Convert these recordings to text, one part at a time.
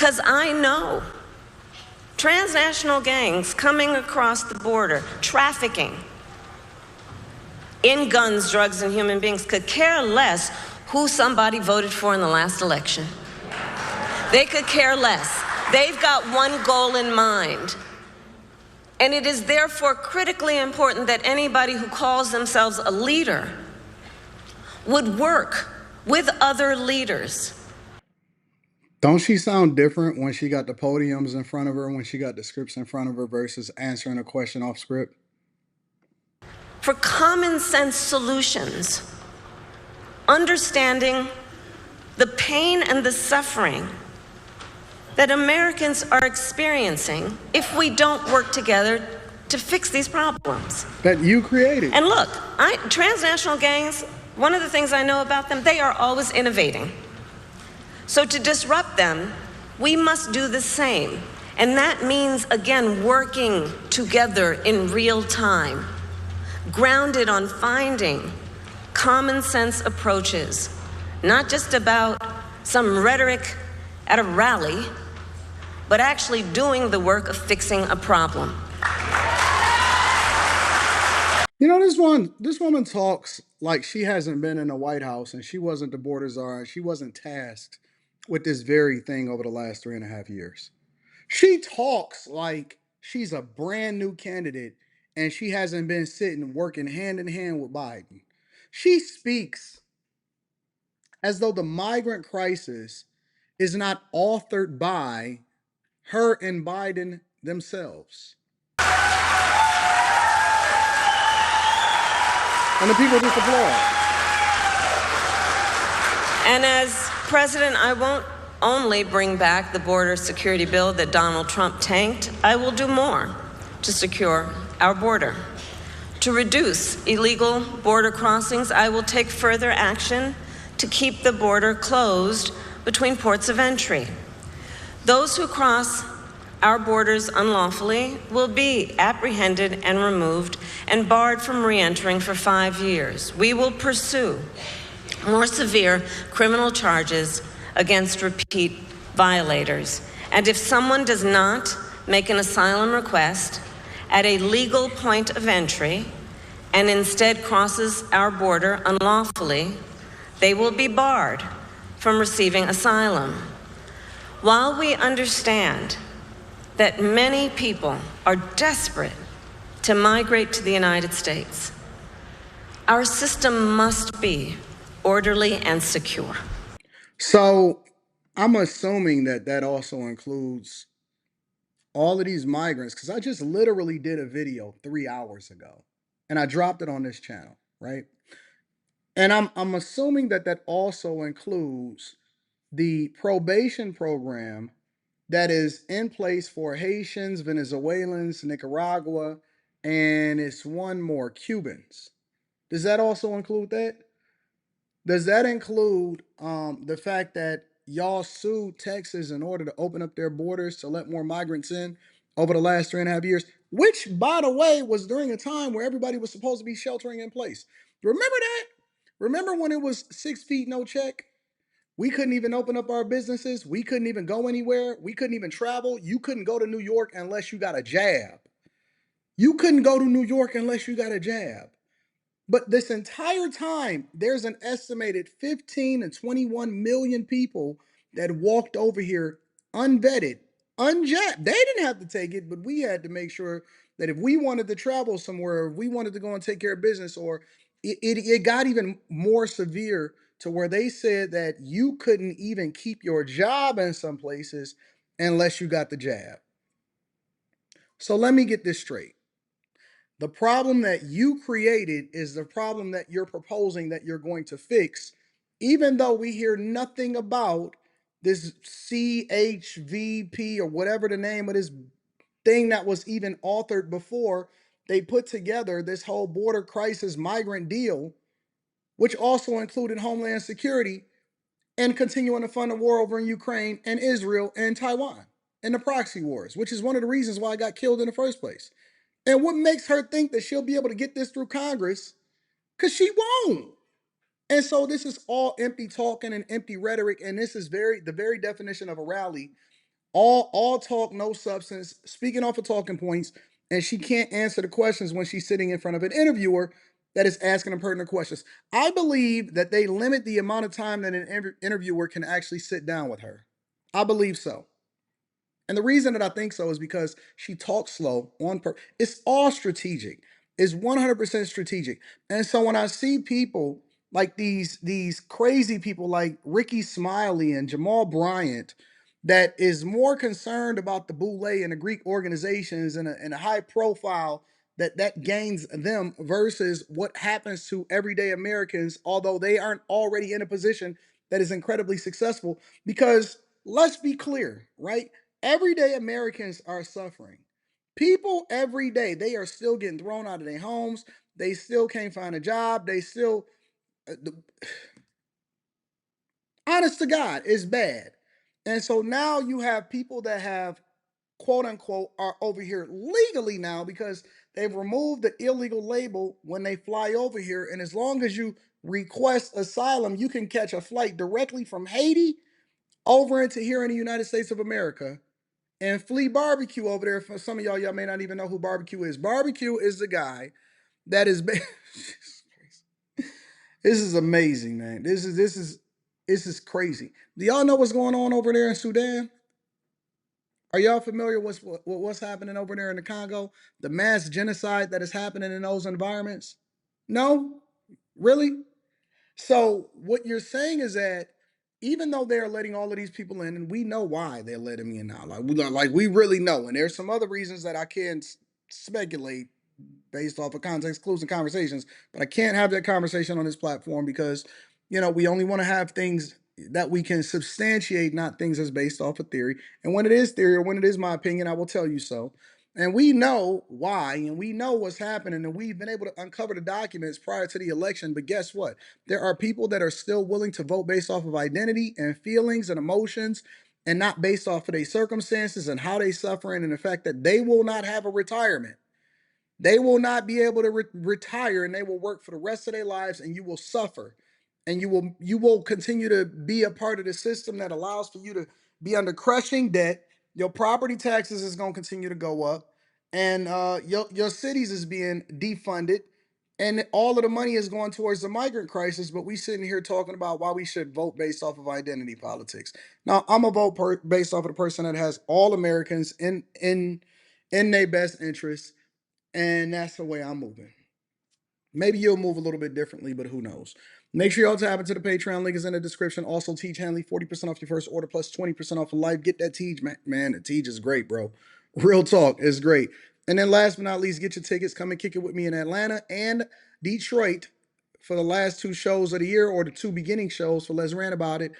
because I know transnational gangs coming across the border, trafficking in guns, drugs, and human beings could care less who somebody voted for in the last election. They could care less. They've got one goal in mind. And it is therefore critically important that anybody who calls themselves a leader would work with other leaders. Don't she sound different when she got the podiums in front of her, when she got the scripts in front of her versus answering a question off script? For common sense solutions, understanding the pain and the suffering that Americans are experiencing if we don't work together to fix these problems. That you created. And look, transnational gangs, one of the things I know about them, they are always innovating. So to disrupt them, we must do the same. And that means, again, working together in real time, grounded on finding common sense approaches, not just about some rhetoric at a rally, but actually doing the work of fixing a problem. You know, this woman talks like she hasn't been in the White House and she wasn't the border czar and she wasn't tasked with this very thing over the last 3.5 years. She talks like she's a brand new candidate and she hasn't been sitting working hand in hand with Biden. She speaks as though the migrant crisis is not authored by her and Biden themselves. And the people just applaud. And as president, I won't only bring back the border security bill that Donald Trump tanked, I will do more to secure our border. To reduce illegal border crossings, I will take further action to keep the border closed between ports of entry. Those who cross our borders unlawfully will be apprehended and removed and barred from re-entering for 5 years. We will pursue more severe criminal charges against repeat violators. And if someone does not make an asylum request at a legal point of entry and instead crosses our border unlawfully, they will be barred from receiving asylum. While we understand that many people are desperate to migrate to the United States, our system must be orderly and secure. So I'm assuming that that also includes all of these migrants, because I just literally did a video 3 hours ago and I dropped it on this channel, right? And I'm assuming that that also includes the probation program that is in place for Haitians, Venezuelans, Nicaragua, and it's one more, Cubans. Does that also include that? Does that include the fact that y'all sued Texas in order to open up their borders to let more migrants in over the last 3.5 years, which, by the way, was during a time where everybody was supposed to be sheltering in place? Remember that? Remember when it was 6 feet, no check? We couldn't even open up our businesses. We couldn't even go anywhere. We couldn't even travel. You couldn't go to New York unless you got a jab. You couldn't go to New York unless you got a jab. But this entire time, there's an estimated 15 to 21 million people that walked over here unvetted, unjabbed. They didn't have to take it, but we had to make sure that if we wanted to travel somewhere, if we wanted to go and take care of business, or it got even more severe to where they said that you couldn't even keep your job in some places unless you got the jab. So let me get this straight. The problem that you created is the problem that you're proposing that you're going to fix, even though we hear nothing about this CHVP or whatever the name of this thing that was even authored before they put together this whole border crisis migrant deal, which also included Homeland Security and continuing to fund the war over in Ukraine and Israel and Taiwan and the proxy wars, which is one of the reasons why I got killed in the first place. And what makes her think that she'll be able to get this through Congress? Because she won't. And so this is all empty talking and empty rhetoric. And this is the very definition of a rally All talk, no substance, speaking off of talking points, and she can't answer the questions when she's sitting in front of an interviewer that is asking them pertinent questions. I believe that they limit the amount of time that an interviewer can actually sit down with her. I believe so. And the reason that I think so is because she talks slow on it's all strategic. It's 100% strategic. And so when I see people like these crazy people like Ricky Smiley and Jamal Bryant that is more concerned about the Boule and the Greek organizations and a high profile that gains them versus what happens to everyday Americans, although they aren't already in a position that is incredibly successful. Because let's be clear, right? Everyday Americans are suffering. People every day, they are still getting thrown out of their homes. They still can't find a job. They still, the, honest to God, it's bad. And so now you have people that have, quote unquote, are over here legally now because they've removed the illegal label when they fly over here. And as long as you request asylum, you can catch a flight directly from Haiti over into here in the United States of America and Flea Barbecue over there. For some of y'all may not even know who Barbecue is. Barbecue is the guy that is. This is amazing, man. This is crazy. Do y'all know what's going on over there in Sudan? Are y'all familiar with what's happening over there in the Congo? The mass genocide that is happening in those environments? No, really. So what you're saying is that even though they're letting all of these people in, and we know why they're letting me in now, like we really know, and there's some other reasons that I can't speculate based off of context clues and conversations, but I can't have that conversation on this platform because we only want to have things that we can substantiate, not things that's based off of theory. And when it is theory or when it is my opinion, I will tell you so. And we know why, and we know what's happening, and we've been able to uncover the documents prior to the election. But guess what? There are people that are still willing to vote based off of identity and feelings and emotions and not based off of their circumstances and how they suffering and the fact that they will not have a retirement. They will not be able to retire and they will work for the rest of their lives and you will suffer. And you will continue to be a part of the system that allows for you to be under crushing debt. Your property taxes is going to continue to go up and your cities is being defunded and all of the money is going towards the migrant crisis, but we sitting here talking about why we should vote based off of identity politics. Now, I'm a vote based off of the person that has all Americans in their best interest, and that's the way I'm moving. Maybe you'll move a little bit differently, but who knows? Make sure y'all tap into the Patreon. Link is in the description. Also, Teach Hanley, 40% off your first order plus 20% off of life. Get that Teach, man. The Teach is great, bro. Real talk is great. And then last but not least, get your tickets. Come and kick it with me in Atlanta and Detroit for the last two shows of the year, or the two beginning shows for Let's Rant About It.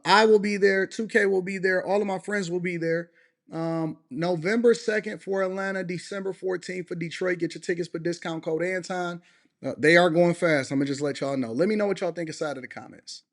I will be there. 2K will be there. All of my friends will be there. November 2nd for Atlanta, December 14th for Detroit. Get your tickets for discount code Anton. They are going fast. I'm going to just let y'all know. Let me know what y'all think inside of the comments.